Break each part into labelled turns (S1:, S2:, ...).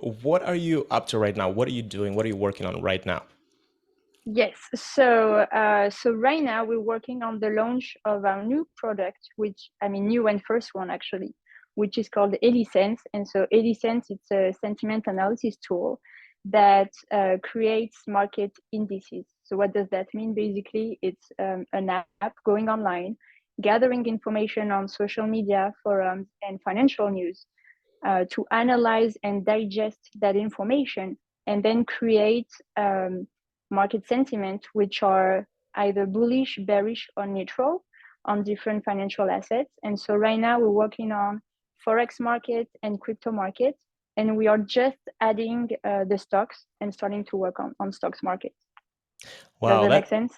S1: What are you up to right now? What are you doing? What are you working on right now?
S2: Yes. So right now we're working on the launch of our new product, which I mean new and first one actually, which is called ElliSense. And so ElliSense, it's a sentiment analysis tool that creates market indices. So what does that mean? Basically, it's an app going online, gathering information on social media, forums, and financial news to analyze and digest that information and then create market sentiment, which are either bullish, bearish, or neutral on different financial assets. And so right now we're working on Forex market and crypto market, and we are just adding the stocks and starting to work on stocks market. Does
S1: Wow,
S2: that make
S1: that
S2: sense?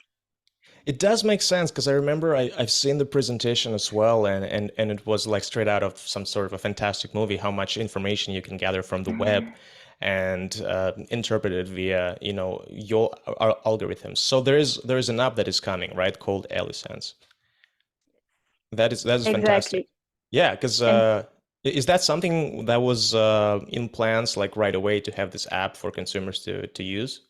S1: it does make sense because I remember I've seen the presentation as well, and it was like straight out of some sort of a fantastic movie, how much information you can gather from the web and interpret it via, your algorithms. So there is an app that is coming, right, called ElliSense. That is fantastic.
S2: Exactly.
S1: Yeah, because
S2: And
S1: is that something that was in plans like right away to have this app for consumers to use?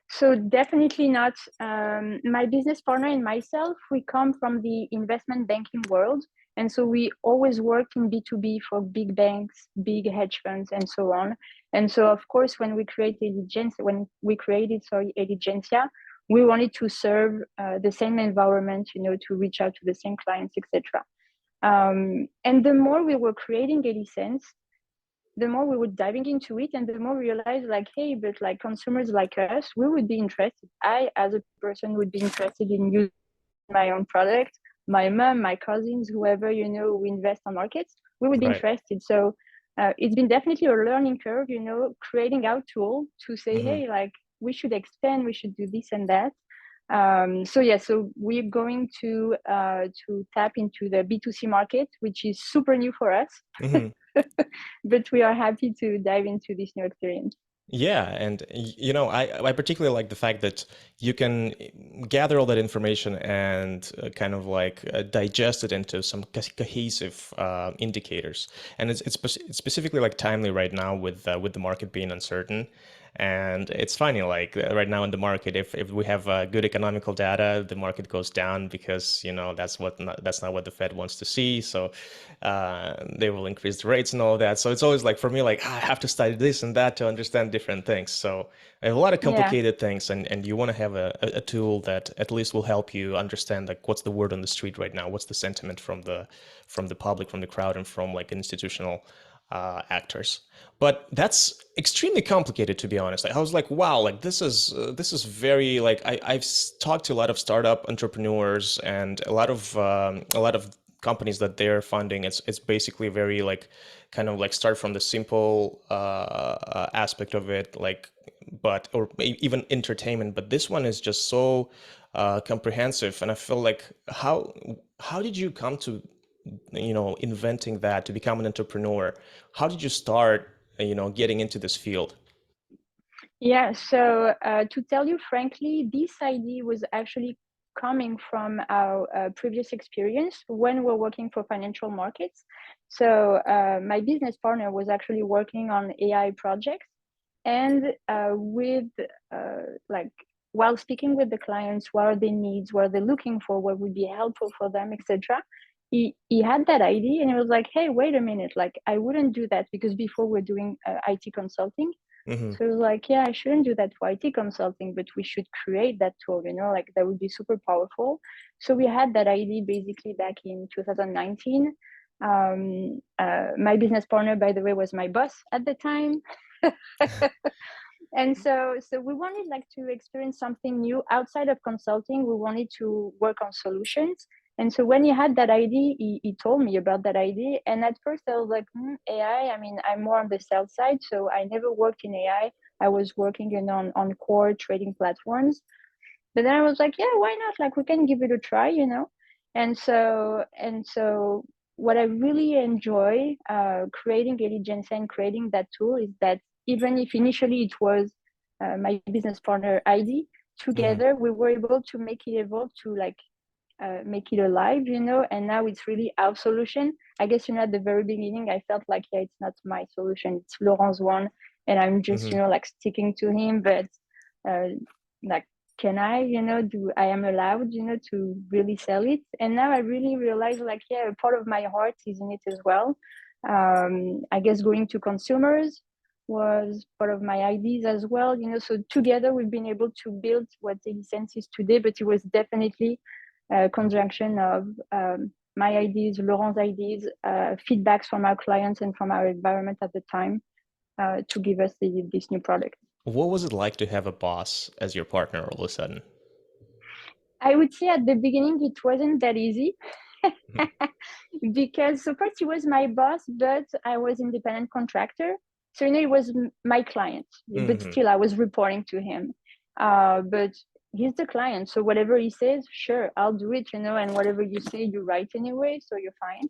S2: so definitely not. My business partner and myself, we come from the investment banking world. And so we always worked in B2B for big banks, big hedge funds, and so on. And so of course, when we created, ElligencIA, we wanted to serve the same environment, to reach out to the same clients, etc. And the more we were creating ElliSense, the more we were diving into it and the more we realized like, hey, but like consumers like us, we would be interested. I, as a person, would be interested in using my own product. My mom, my cousins, whoever, who invest on markets, we would be
S1: Right.
S2: interested. So it's been definitely a learning curve, creating our tool to say,
S1: Hmm.
S2: hey, like we should expand, we should do this and that. So we're going to tap into the B2C market, which is super new for us.
S1: Hmm.
S2: But we are happy to dive into this new experience.
S1: Yeah, and I particularly like the fact that you can gather all that information and kind of like digest it into some cohesive indicators. And it's specifically like timely right now with the market being uncertain. And it's funny, like right now in the market, if we have good economical data, the market goes down because that's not what the Fed wants to see. So they will increase the rates and all that. So it's always like for me, like I have to study this and that to understand different things. So I have a lot of
S2: Yeah,
S1: complicated things, and you want to have a tool that at least will help you understand like what's the word on the street right now, what's the sentiment from the public, from the crowd, and from like institutional actors. But that's extremely complicated, to be honest. I was like, wow, like this is very like I've talked to a lot of startup entrepreneurs and a lot of companies that they're funding. It's basically very like kind of like start from the simple aspect of it, like but or even entertainment. But this one is just so comprehensive, and I feel like how did you come to inventing that to become an entrepreneur? How did you start getting into this field?
S2: yeah. So to tell you frankly, this idea was actually coming from our previous experience when we're working for financial markets. So my business partner was actually working on AI projects, and with like while speaking with the clients, what are their needs, what are they looking for, what would be helpful for them, etc. He had that idea and he was like, hey, wait a minute, like I wouldn't do that because before we're doing IT consulting.
S1: Hmm.
S2: So it was like, yeah, I shouldn't do that for IT consulting, but we should create that tool, like that would be super powerful. So we had that idea basically back in 2019. My business partner, by the way, was my boss at the time. And so we wanted like to experience something new outside of consulting. We wanted to work on solutions. And so when he had that idea, he told me about that idea. And at first I was like, AI, I mean, I'm more on the sales side. So I never worked in AI. I was working on core trading platforms. But then I was like, yeah, why not? Like we can give it a try. And so what I really enjoy creating ElligencIA and creating that tool is that even if initially it was my business partner ID,
S1: Hmm.
S2: together we were able to make it evolve to like make it alive, and now it's really our solution. I guess, at the very beginning, I felt like, yeah, it's not my solution, it's Laurent's one, and I'm just,
S1: Hmm.
S2: like sticking to him. But uh, like, can I, do I am allowed, to really sell it? And now I really realize, like, yeah, a part of my heart is in it as well. I guess going to consumers was part of my ideas as well, so together we've been able to build what ElliSense is today. But it was definitely a conjunction of my ideas, Laurent's ideas, feedbacks from our clients and from our environment at the time, to give us this new product.
S1: What was it like to have a boss as your partner all of a sudden?
S2: I would say at the beginning it wasn't that easy. Because so first he was my boss, but I was independent contractor. So he was my client, but
S1: Hmm.
S2: still I was reporting to him. But he's the client, so whatever he says, sure, I'll do it, and whatever you say, you write anyway, so you're fine.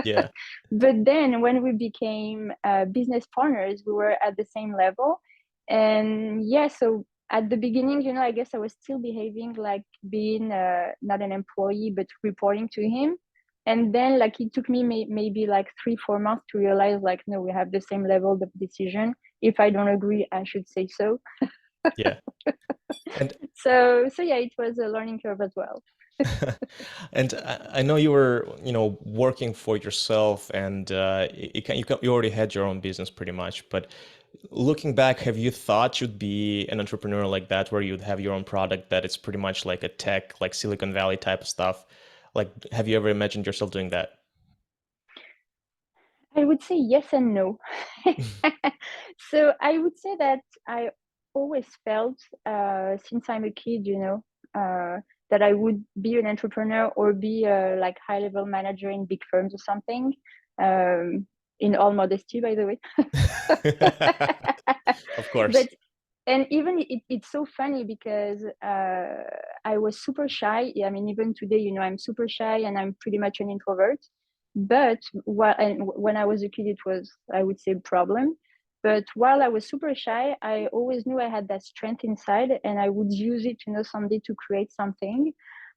S1: Yeah.
S2: But then when we became business partners, we were at the same level. And yeah, so at the beginning, I guess I was still behaving like being not an employee, but reporting to him. And then like it took me maybe like 3-4 months to realize, like, no, we have the same level of decision. If I don't agree, I should say so.
S1: Yeah. And
S2: So yeah, it was a learning curve as well.
S1: and I know you were, working for yourself, and you already had your own business pretty much. But looking back, have you thought you'd be an entrepreneur like that, where you'd have your own product that it's pretty much like a tech, like Silicon Valley type of stuff? Like, have you ever imagined yourself doing that?
S2: I would say yes and no. So I would say that I always felt, since I'm a kid, that I would be an entrepreneur or be a like high level manager in big firms or something. Um, in all modesty, by the way.
S1: Of course.
S2: But and even it's so funny because I was super shy. I mean, even today, I'm super shy and I'm pretty much an introvert. But when I was a kid, it was, I would say, a problem. But while I was super shy, I always knew I had that strength inside, and I would use it, someday to create something.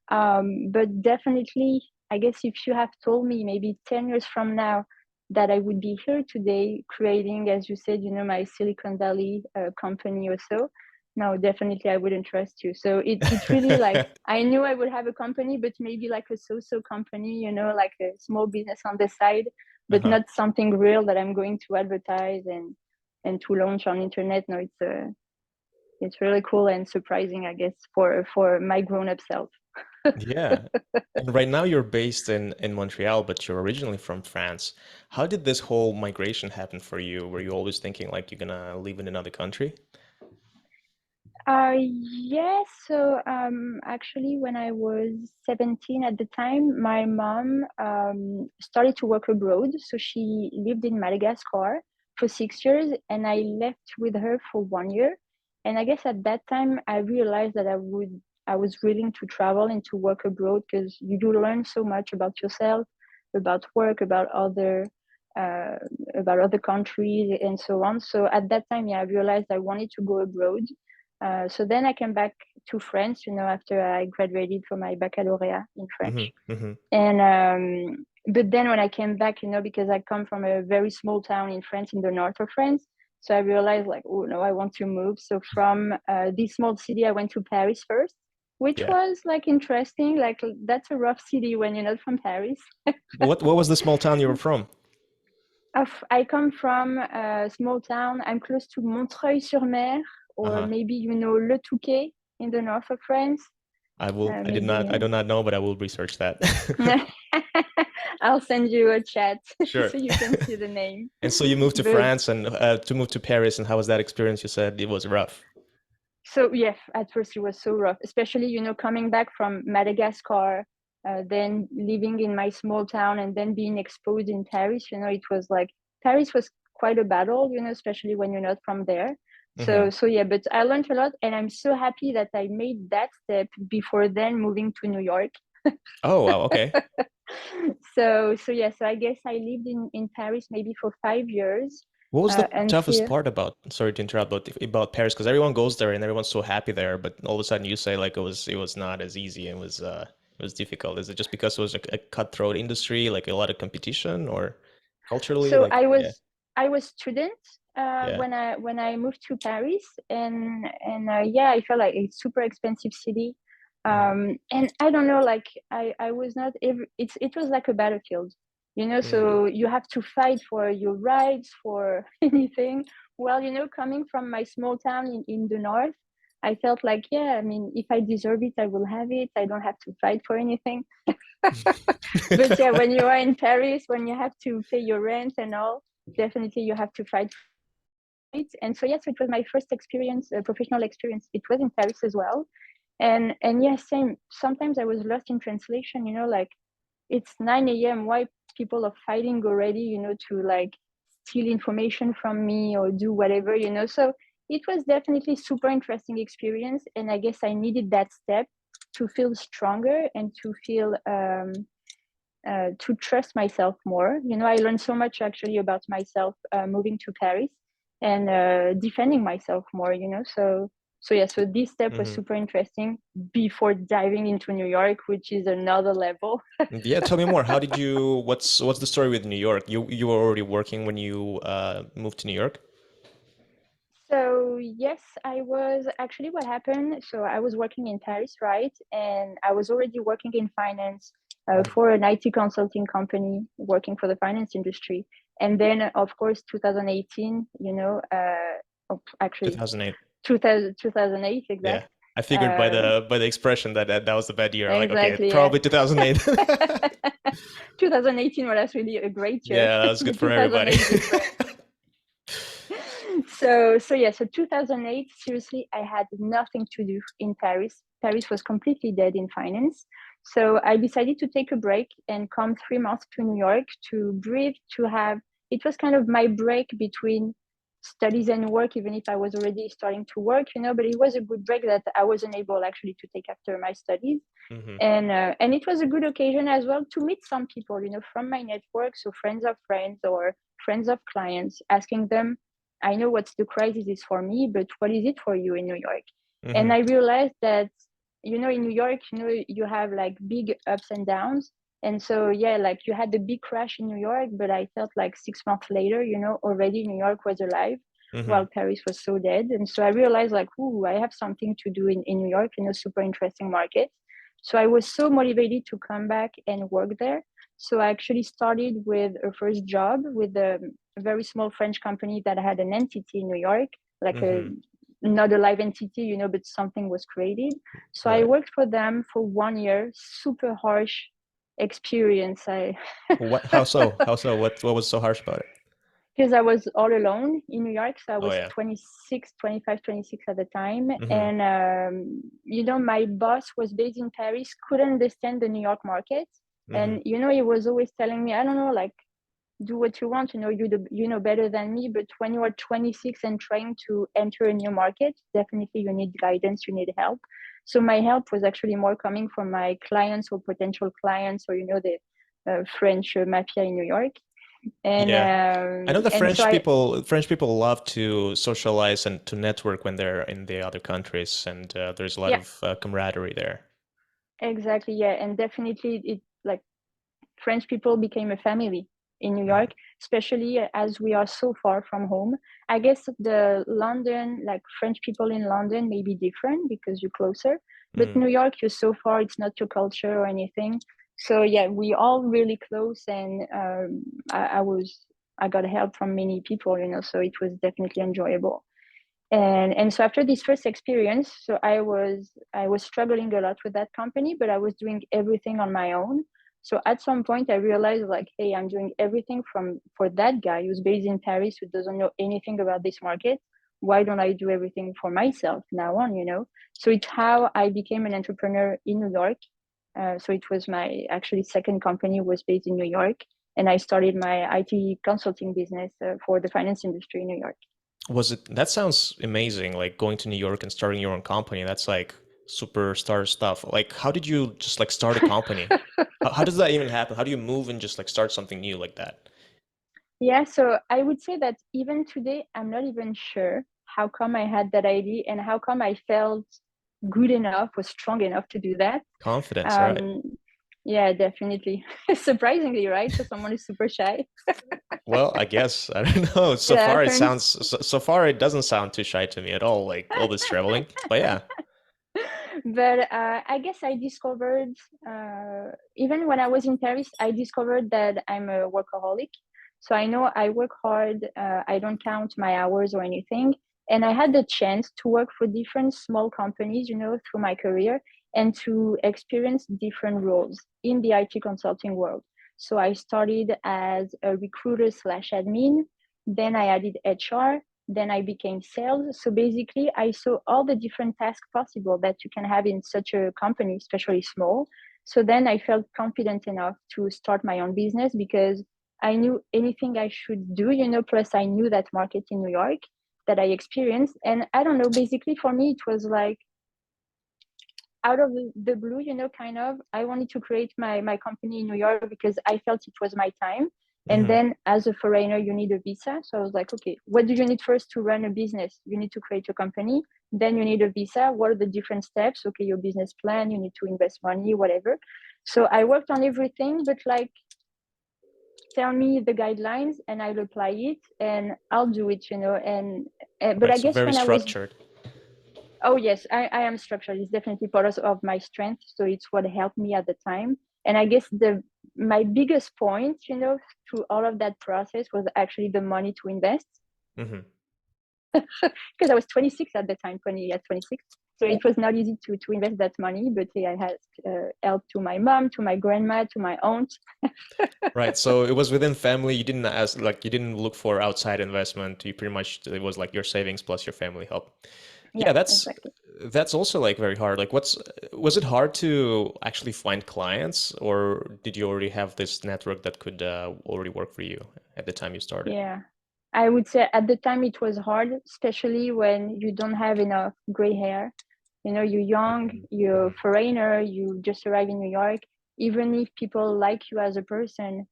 S2: But definitely, I guess if you have told me maybe 10 years from now that I would be here today creating, as you said, my Silicon Valley company or so, no, definitely I wouldn't trust you. So it's really like, I knew I would have a company, but maybe like a so-so company, like a small business on the side, but
S1: Uh-huh.
S2: not something real that I'm going to advertise and to launch on internet. No, it's really cool and surprising, I guess, for my grown-up self.
S1: Yeah. And right now you're based in Montreal, but you're originally from France. How did this whole migration happen for you? Were you always thinking like you're gonna live in another country?
S2: Yes. So actually, when I was 17 at the time, my mom started to work abroad. So she lived in Madagascar for 6 years, and I left with her for 1 year. And I guess at that time, I realized that I was willing to travel and to work abroad because you do learn so much about yourself, about work, uh, about other countries, and so on. So at that time, yeah, I realized I wanted to go abroad. So then I came back to France, after I graduated from my baccalaureate in
S1: Hmm.
S2: French.
S1: Hmm.
S2: And but then when I came back, because I come from a very small town in France, in the north of France, so I realized like, oh no, I want to move. So from this small city, I went to Paris first, which
S1: Yeah.
S2: was like interesting. Like that's a rough city when you're not from Paris.
S1: What was the small town you were from?
S2: I come from a small town. I'm close to Montreuil-sur-Mer, or
S1: Uh-huh.
S2: maybe Le Touquet in the north of France.
S1: I
S2: Maybe
S1: do not know, but I will research that.
S2: I'll send you a chat
S1: Sure.
S2: so you can see the name.
S1: And so you moved to
S2: But
S1: France and to move to Paris, and how was that experience? You said it was rough.
S2: so yeah, at first it was so rough, especially coming back from Madagascar, then living in my small town, and then being exposed in Paris. It was like Paris was quite a battle, especially when you're not from there.
S1: Hmm.
S2: So yeah, but I learned a lot, and I'm so happy that I made that step before then moving to New York.
S1: Oh, wow, okay.
S2: So yeah, so I guess I lived in Paris maybe for 5 years,
S1: What was the toughest
S2: until
S1: part about, sorry to interrupt, about Paris? Because everyone goes there and everyone's so happy there, but all of a sudden you say like it was not as easy. It was was difficult? Is it just because it was a cutthroat industry, like a lot of competition, or culturally,
S2: So
S1: like yeah,
S2: I was student
S1: yeah,
S2: when I moved to Paris, and yeah, I felt like it's super expensive city,
S1: mm,
S2: and I don't know, like I was not it was like a battlefield, you know.
S1: mm,
S2: So you have to fight for your rights, for anything. Well, you know, coming from my small town in the north, I felt like, yeah, I mean, if I deserve it, I will have it. I don't have to fight for anything. But yeah, when you are in Paris, when you have to pay your rent and all, definitely you have to fight for it. And so yes, it was my first experience, professional experience. It was in Paris as well. And yeah, same. Sometimes I was lost in translation, you know, like it's 9 a.m. Why people are fighting already, you know, to like steal information from me or do whatever, you know. So it was definitely super interesting experience. And I guess I needed that step to feel stronger and to feel to trust myself more. You know, I learned so much actually about myself moving to Paris and defending myself more. You know, so yeah, so this step was
S1: hmm.
S2: super interesting before diving into New York, which is another level.
S1: Yeah, tell me more. How did you? What's the story with New York? You were already working when you moved to New York?
S2: So yes, I was actually what happened. So I was working in Paris, right? And I was already working in finance for an IT consulting company, working for the finance industry. And then, of course, 2018, you know, actually
S1: 2008.
S2: 2008
S1: Yeah,
S2: exact.
S1: I figured by
S2: Um,
S1: the expression that was a bad year. I'm like, okay,
S2: exactly, yeah.
S1: probably 2008.
S2: 2018 was really a great year,
S1: Yeah, that was good
S2: but
S1: for everybody.
S2: 2008 different. So yeah, so 2008, seriously, I had nothing to do in Paris. Paris was completely dead in finance. So I decided to take a break and come 3 months to New York to breathe, to have, it was kind of my break between studies and work, even if I was already starting to work, you know, but it was a good break that I wasn't able actually to take after my studies.
S1: Hmm.
S2: And it was a good occasion as well to meet some people, you know, from my network, so friends of friends or friends of clients, asking them, I know what the crisis is for me, but what is it for you in New York? And
S1: Hmm.
S2: I realized that, you know, in New York, you know, you have like big ups and downs. And so, yeah, like you had the big crash in New York, but I felt like 6 months later, you know, already New York was alive
S1: Hmm.
S2: while Paris was so dead. And so I realized like, ooh, I have something to do in New York in a super interesting market. So I was so motivated to come back and work there. So I actually started with a first job with a very small French company that had an entity in New York, like a
S1: Hmm.
S2: not a live entity, you know, but something was created. So I
S1: Right.
S2: worked for them for 1 year, super harsh experience. I
S1: What? How so? How so? What was so harsh about it?
S2: because I was all alone in New York. So I
S1: Oh
S2: was
S1: yeah.
S2: 26, 25, 26 at the time.
S1: Hmm.
S2: And, you know, my boss was based in Paris, couldn't understand the New York market.
S1: Hmm.
S2: And, you know, he was always telling me, I don't know, like, do what you want, you know, you know better than me. But when you are 26 and trying to enter a new market, definitely you need guidance, you need help. So my help was actually more coming from my clients or potential clients, or, you know, the French mafia in New York.
S1: Yeah. I know the
S2: And so I
S1: French people love to socialize and to network when they're in the other countries, and there's a lot
S2: yeah,
S1: of camaraderie there.
S2: exactly, yeah. And definitely it like French people became a family in New York,
S1: Mm.
S2: especially as we are so far from home. I guess the London, like French people in London may be different because you're closer, but
S1: Mm.
S2: New York, you're so far, it's not your culture or anything. So yeah, we all really close, and I got help from many people, you know, so it was definitely enjoyable. And so after this first experience, so I was struggling a lot with that company, but I was doing everything on my own. So at some point I realized like, hey, I'm doing everything from for that guy who's based in Paris, who doesn't know anything about this market. Why don't I do everything for myself now on, you know? So it's how I became an entrepreneur in New York. So it was my actually second company was based in New York, and I started my IT consulting business for the finance industry in New York.
S1: Was it? That sounds amazing. Like going to New York and starting your own company. That's like superstar stuff. Like, how did you just like start a company? How does that even happen? How do you move and just like start something new like that?
S2: Yeah, so I would say that even today, I'm not even sure how come I had that idea and how come I felt good enough or strong enough to do that.
S1: Confidence, right?
S2: Yeah, definitely. Surprisingly, right? For someone who's super shy.
S1: Well, I guess I don't know. So
S2: It
S1: far,
S2: happens.
S1: so far it doesn't sound too shy to me at all. Like all this traveling, but yeah.
S2: But I guess I discovered, even when I was in Paris, I discovered that I'm a workaholic. So I know I work hard. I don't count my hours or anything. And I had the chance to work for different small companies, through my career, and to experience different roles in the IT consulting world. So I started as a recruiter slash admin. Then I added HR, then I became sales. So basically, I saw all the different tasks possible that you can have in such a company, especially small. So then I felt confident enough to start my own business because I knew anything I should do, plus I knew that market in New York that I experienced. And I don't know, basically for me, it was like out of the blue, kind of, I wanted to create my company in New York because I felt it was my time. And
S1: Hmm.
S2: then as a foreigner, you need a visa. So I was like, okay, what do you need first to run a business? You need to create a company. Then you need a visa. What are the different steps? Okay, your business plan, you need to invest money, whatever. So I worked on everything, but like, tell me the guidelines and I'll apply it and I'll do it, but
S1: Right.
S2: I
S1: So
S2: guess
S1: very
S2: when I was
S1: structured.
S2: Oh yes, I am structured. It's definitely part of my strength. So it's what helped me at the time. And I guess the my biggest point, through all of that process was actually the money to invest.
S1: Hmm.
S2: Because I was 26 at the time, 26. So it was not easy to invest that money, but I had help to my mom, to my grandma, to my aunt.
S1: Right. So it was within family. You didn't ask, like, you didn't look for outside investment. You pretty much, it was like your savings plus your family help.
S2: Yeah,
S1: Yeah,
S2: exactly.
S1: that's also like very hard. Like, was it hard to actually find clients, or did you already have this network that could already work for you at the time you started?
S2: Yeah. I would say at the time it was hard, especially when you don't have enough gray hair. You're young,
S1: Hmm.
S2: you're a
S1: Hmm.
S2: foreigner, you just arrived in New York. Even if people like you as a person,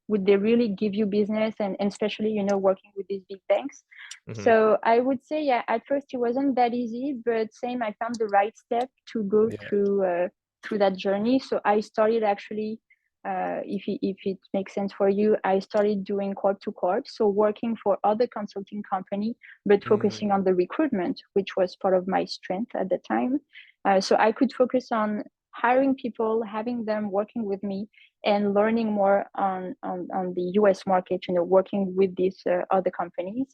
S2: would they really give you business? And especially, working with these big banks.
S1: Hmm.
S2: So I would say, yeah, at first it wasn't that easy, but same, I found the right step to go
S1: Yeah.
S2: through that journey. So I started actually, if it makes sense for you, I started doing corp to corp, so working for other consulting company, but focusing
S1: Mm.
S2: on the recruitment, which was part of my strength at the time. So I could focus on hiring people, having them working with me, and learning more on the US market, working with these other companies.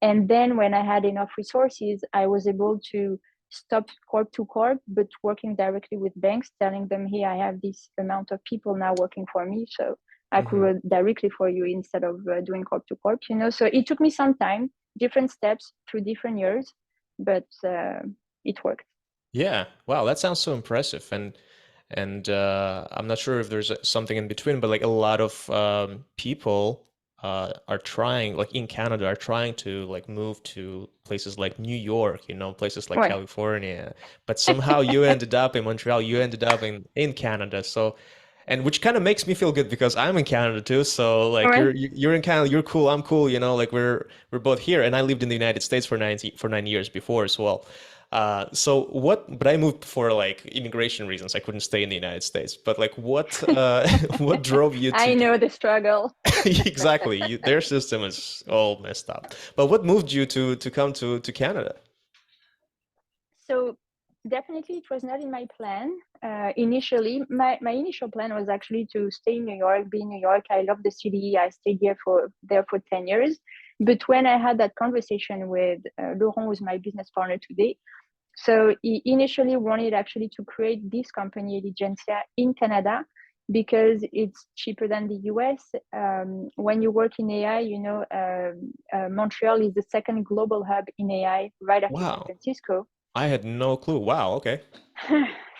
S2: And then when I had enough resources, I was able to stop corp to corp, but working directly with banks, telling them, hey, I have this amount of people now working for me. So I could
S1: Hmm.
S2: work directly for you instead of doing corp to corp, So it took me some time, different steps through different years, but it worked.
S1: Yeah. Wow, that sounds so impressive. And I'm not sure if there's something in between, but like a lot of people are trying, like in Canada, are trying to like move to places like New York, places like
S2: Ouais.
S1: California. But somehow you ended up in Montreal, you ended up in Canada. So, and which kind of makes me feel good because I'm in Canada too. So like
S2: Ouais.
S1: you're in Canada, you're cool, I'm cool, like we're both here. And I lived in the United States for 9 years before as well. But I moved for like immigration reasons. I couldn't stay in the United States. But like, what drove you to
S2: I know the struggle.
S1: exactly? Their system is all messed up. But what moved you to come to Canada?
S2: So definitely it was not in my plan. Initially, my initial plan was actually to stay in New York, be in New York. I love the city. I stayed there for 10 years. But when I had that conversation with Laurent, who's my business partner today, so he initially wanted actually to create this company, ElligencIA, in Canada because it's cheaper than the US. When you work in AI, Montreal is the second global hub in AI right after San
S1: Wow,
S2: Francisco.
S1: I had no clue. Wow, okay.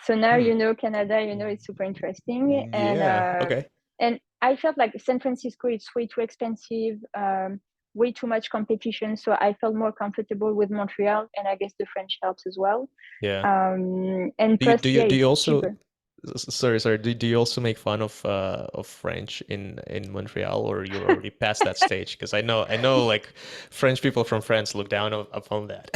S2: So now
S1: Hmm.
S2: Canada, it's super interesting,
S1: Yeah, okay.
S2: and I felt like San Francisco it's way too expensive, way too much competition. So I felt more comfortable with Montreal, and I guess the French helps as well.
S1: Yeah.
S2: And
S1: Do you
S2: plus,
S1: do you
S2: yeah,
S1: do you
S2: it's
S1: also
S2: cheaper.
S1: Sorry. Do you also make fun of French in Montreal, or you're already past that stage? Because I know like French people from France look down upon that.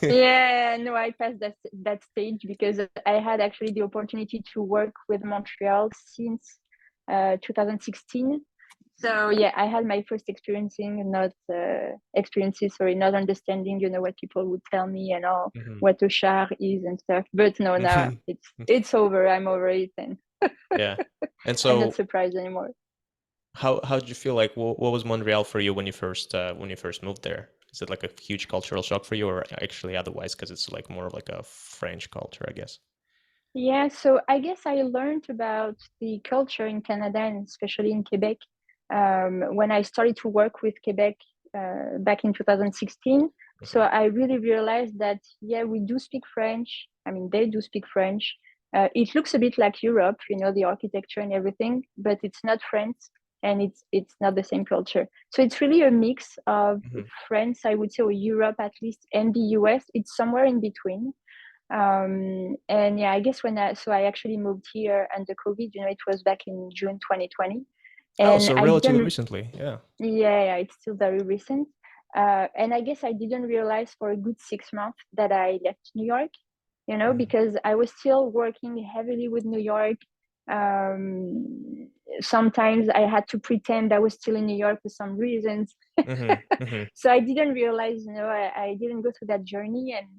S2: Yeah, no, I passed that stage because I had actually the opportunity to work with Montreal since 2016. So yeah, I had my first experiences, sorry, not understanding, what people would tell me and all
S1: Mhm.
S2: what a char is and stuff. But no, now it's over. I'm over it, and
S1: Yeah. And
S2: I'm not
S1: so
S2: surprised anymore.
S1: how did you feel like what was Montreal for you when you first moved there? Is it like a huge cultural shock for you, or actually otherwise because it's like more of like a French culture, I guess?
S2: Yeah, so I guess I learned about the culture in Canada and especially in Quebec when I started to work with Quebec back in 2016. So
S1: Mhm.
S2: I really realized that, yeah, we do speak French. I mean, they do speak French. It looks a bit like Europe, the architecture and everything, but it's not French and it's not the same culture. So it's really a mix of
S1: Mhm.
S2: France, I would say, or Europe at least, and the US. It's somewhere in between. And yeah, I guess I actually moved here under COVID, it was back in June 2020.
S1: Oh,
S2: And
S1: so
S2: I
S1: relatively
S2: didn't,
S1: recently, yeah.
S2: yeah, it's still very recent. And I guess I didn't realize for a good 6 months that I left New York,
S1: Mhm.
S2: because I was still working heavily with New York. Sometimes I had to pretend I was still in New York for some reasons.
S1: Mhm. Mhm.
S2: So I didn't realize, I didn't go through that journey. And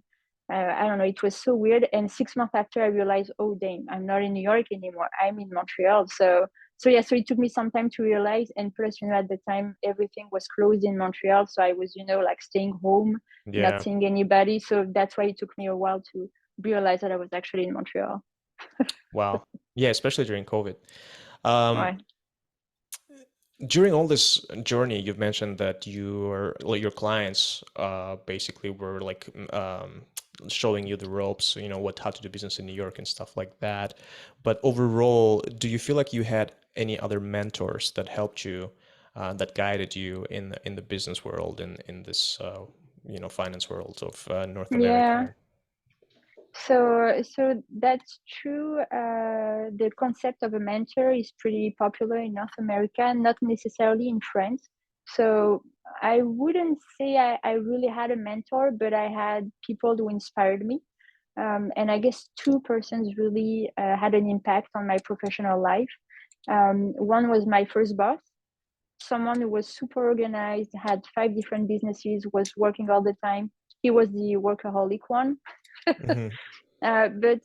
S2: I don't know, it was so weird. And 6 months after, I realized, oh, damn, I'm not in New York anymore. I'm in Montreal. So yeah, so it took me some time to realize. And plus, at the time, everything was closed in Montreal. So I was, like staying home, not
S1: Yeah.
S2: seeing anybody. So that's why it took me a while to realize that I was actually in Montreal.
S1: Wow. Yeah, especially during COVID. Um,
S2: Ouais.
S1: During all this journey, you've mentioned that your clients basically were like showing you the ropes, what how to do business in New York and stuff like that. But overall, do you feel like you had any other mentors that helped you, that guided you in the business world in this finance world of North
S2: Yeah.
S1: America?
S2: So that's true. The concept of a mentor is pretty popular in North America, not necessarily in France. So I wouldn't say I really had a mentor, but I had people who inspired me. And I guess two persons really had an impact on my professional life. One was my first boss, someone who was super organized, had 5 different businesses, was working all the time. He was the workaholic one.
S1: Hmm.
S2: But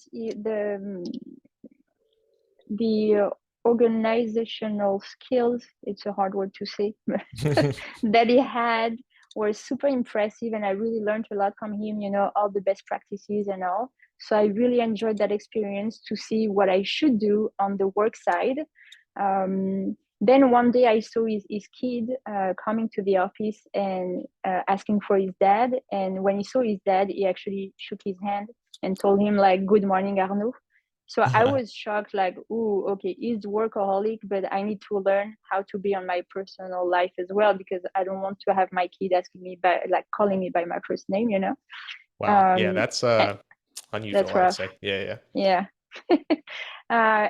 S2: the organizational skills, it's a hard word to say, that he had were super impressive. And I really learned a lot from him, all the best practices and all. So I really enjoyed that experience to see what I should do on the work side. Then one day I saw his kid coming to the office and asking for his dad. And when he saw his dad, he actually shook his hand and told him like, "Good morning, Arnaud." So I was shocked, like, "Ooh, okay, he's workaholic, but I need to learn how to be on my personal life as well, because I don't want to have my kid asking me by, like, calling me by my first name."
S1: Wow. Yeah,
S2: Um,
S1: that's
S2: eh,
S1: unusual,
S2: that's
S1: I would
S2: rough.
S1: say. Yeah, yeah.
S2: Yeah.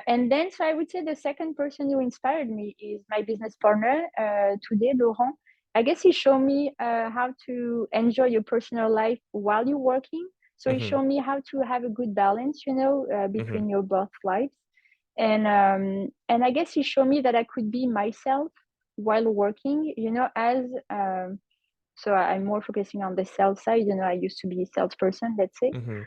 S2: And then, so I would say the second person who inspired me is my business partner today, Laurent. I guess he showed me how to enjoy your personal life while you're working. So he
S1: Hmm.
S2: showed me how to have a good balance,
S1: Hmm.
S2: between your both lives. And I guess he showed me that I could be myself while working, as so I'm more focusing on the sales side. I used to be a salesperson, let's say.
S1: Hmm.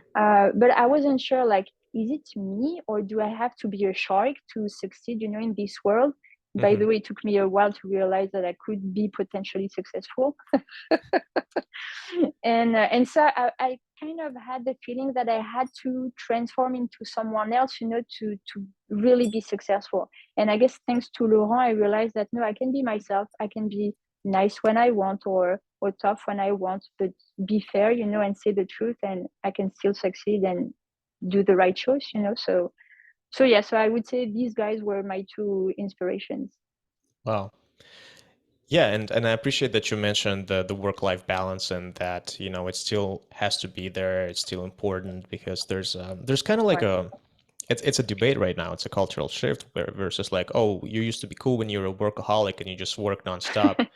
S2: But I wasn't sure, like, is it me or do I have to be a shark to succeed, in this world? By
S1: Hmm.
S2: the way, it took me a while to realize that I could be potentially successful. And so I kind of had the feeling that I had to transform into someone else, to really be successful. And I guess thanks to Laurent, I realized that no, I can be myself. I can be nice when I want, or tough when I want, but be fair, and say the truth, and I can still succeed and do the right choice. So yeah, so I would say these guys were my two inspirations.
S1: Wow. Yeah, and I appreciate that you mentioned the work-life balance and that, it still has to be there. It's still important because there's kind of like
S2: Ouais.
S1: it's a debate right now. It's a cultural shift where versus like, oh, you used to be cool when you were a workaholic and you just work nonstop,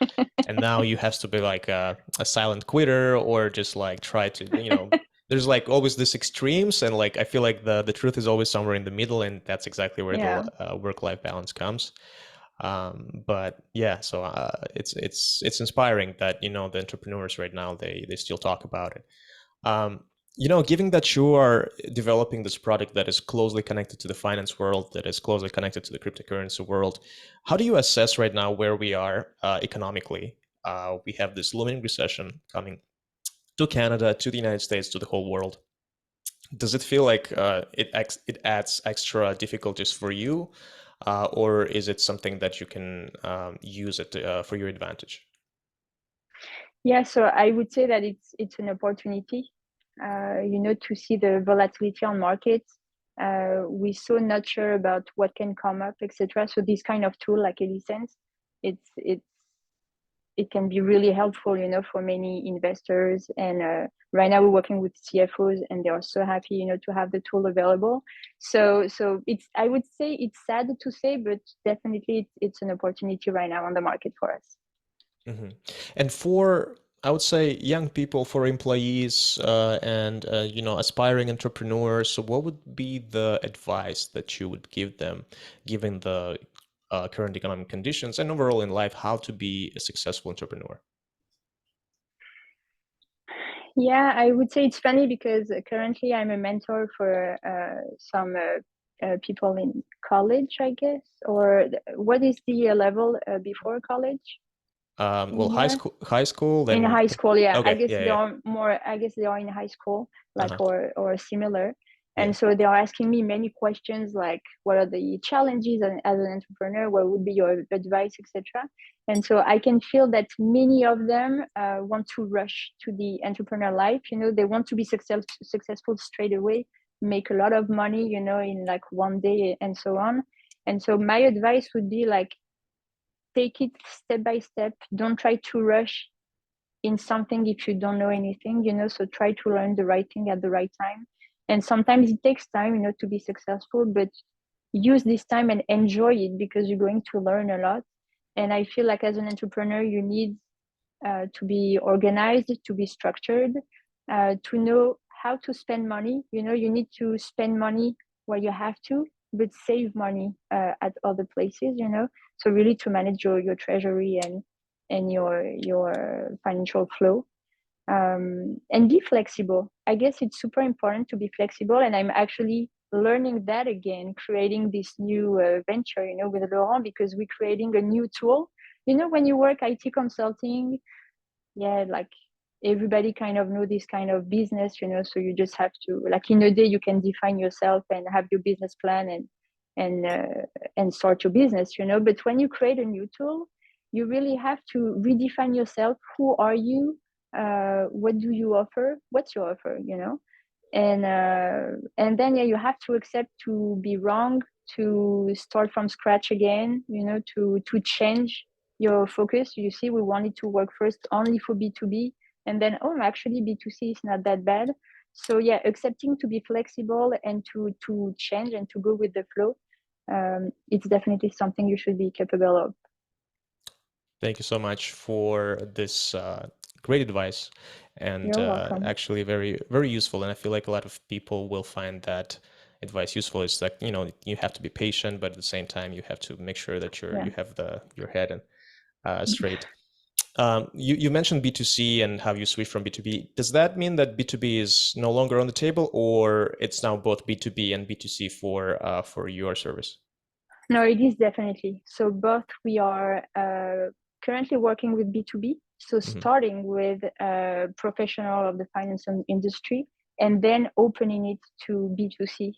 S1: and now you have to be like a silent quitter or just like try to, there's like always this extremes, and like I feel like the truth is always somewhere in the middle, and that's exactly where the
S2: Yeah.
S1: work-life balance comes. But yeah, so it's inspiring that the entrepreneurs right now they still talk about it. Um, given that you are developing this product that is closely connected to the finance world, that is closely connected to the cryptocurrency world, how do you assess right now where we are economically? We have this looming recession coming to Canada, to the United States, to the whole world. Does it feel like it adds extra difficulties for you, or is it something that you can use it for your advantage?
S2: Yeah, so I would say that it's an opportunity, to see the volatility on markets. We're so not sure about what can come up, etc. So this kind of tool like ElliSense, it's it can be really helpful, for many investors. And right now we're working with CFOs, and they are so happy, to have the tool available. So it's, I would say it's sad to say, but definitely it's an opportunity right now on the market for us.
S1: Hmm. And for, I would say, young people, for employees, and aspiring entrepreneurs, so what would be the advice that you would give them, given the current economic conditions and overall in life, how to be a successful entrepreneur?
S2: Yeah, I would say it's funny because currently I'm a mentor for some people in college, I guess. Or what is the level before college
S1: Well,
S2: in here?
S1: high school,
S2: In
S1: then
S2: high school, yeah. I
S1: okay,
S2: guess
S1: yeah,
S2: they
S1: yeah,
S2: are more, I guess they are in high school, like,
S1: uh-huh,
S2: or similar.
S1: yeah.
S2: And so they are asking me many questions like, what are the challenges as an entrepreneur? What would be your advice, etc. And so I can feel that many of them want to rush to the entrepreneur life. They want to be successful straight away, make a lot of money, in like one day and so on. And so my advice would be like, take it step by step. Don't try to rush in something if you don't know anything, so try to learn the right thing at the right time. And sometimes it takes time, to be successful, but use this time and enjoy it, because you're going to learn a lot. And I feel like as an entrepreneur, you need to be organized, to be structured, to know how to spend money. You need to spend money where you have to, but save money at other places. So really to manage your treasury and your financial flow, and be flexible. I guess it's super important to be flexible, and I'm actually learning that again, creating this new venture, with Laurent, because we're creating a new tool. When you work IT consulting, yeah, like everybody kind of know this kind of business, so you just have to, like, in a day you can define yourself and have your business plan and start your business, but when you create a new tool, you really have to redefine yourself. Who are you? What do you offer? What's your offer? And then, yeah, you have to accept to be wrong, to start from scratch again, to change your focus. You see, we wanted to work first only for B2B, and then, oh, actually B2C is not that bad. So yeah, accepting to be flexible and to change and to go with the flow, it's definitely something you should be capable of.
S1: Thank you so much for this great advice, and
S2: You're welcome.
S1: actually very, very useful. And I feel like a lot of people will find that advice useful. It's like, you have to be patient, but at the same time, you have to make sure that
S2: Yeah.
S1: you have your head and straight. You mentioned B2C and how you switch from B2B. Does that mean that B2B is no longer on the table, or it's now both B2B and B2C for your service?
S2: No, it is definitely. So both, we are currently working with B2B, so
S1: Hmm.
S2: starting with a professional of the finance industry, and then opening it to B2C.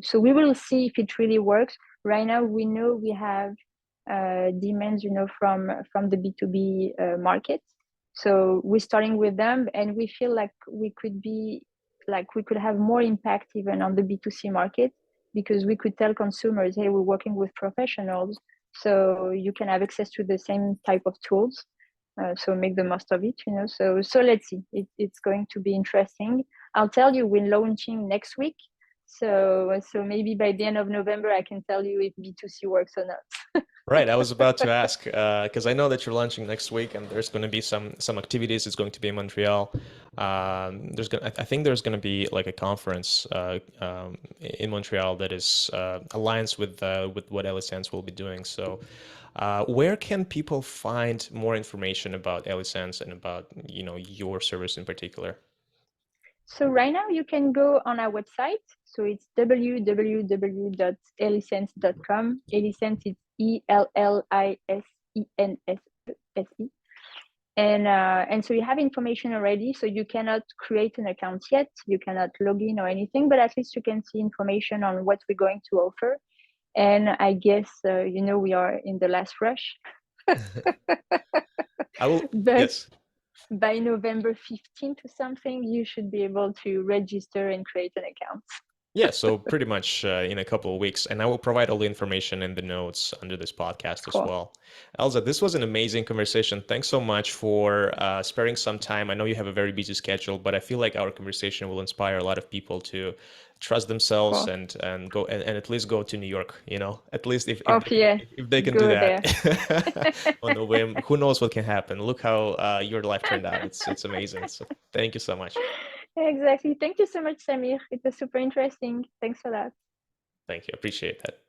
S2: So we will see if it really works. Right now, we know we have demands, from the B2B market. So we're starting with them, and we feel like we could have more impact even on the B2C market, because we could tell consumers, hey, we're working with professionals, so you can have access to the same type of tools. So make the most of it, so let's see. It's going to be interesting. I'll tell you, we're launching next week, So maybe by the end of November, I can tell you if B2C works or not.
S1: Right, I was about to ask because I know that you're launching next week, and there's going to be some activities. It's going to be in Montreal. I think there's going to be like a conference in Montreal that is aligns with what ElliSense will be doing. So, where can people find more information about ElliSense and about your service in particular?
S2: So right now you can go on our website. So it's www.ellisense.com. ElliSense is ElliSense. And so you have information already. So you cannot create an account yet. You cannot log in or anything, but at least you can see information on what we're going to offer. And I guess, we are in the last rush.
S1: I will,
S2: But
S1: yes.
S2: by November 15th or something, you should be able to register and create an account.
S1: Yeah, so pretty much in a couple of weeks, and I will provide all the information in the notes under this podcast as
S2: Cool.
S1: well. Elsa, this was an amazing conversation. Thanks so much for sparing some time. I know you have a very busy schedule, but I feel like our conversation will inspire a lot of people to trust themselves
S2: Cool.
S1: and go and at least go to New York. At least
S2: Yeah,
S1: if they can do
S2: go
S1: that
S2: there.
S1: on a whim, who knows what can happen? Look how your life turned out. It's amazing. So thank you so much.
S2: Exactly. Thank you so much, Samir. It was super interesting. Thanks for that.
S1: Thank you. Appreciate that.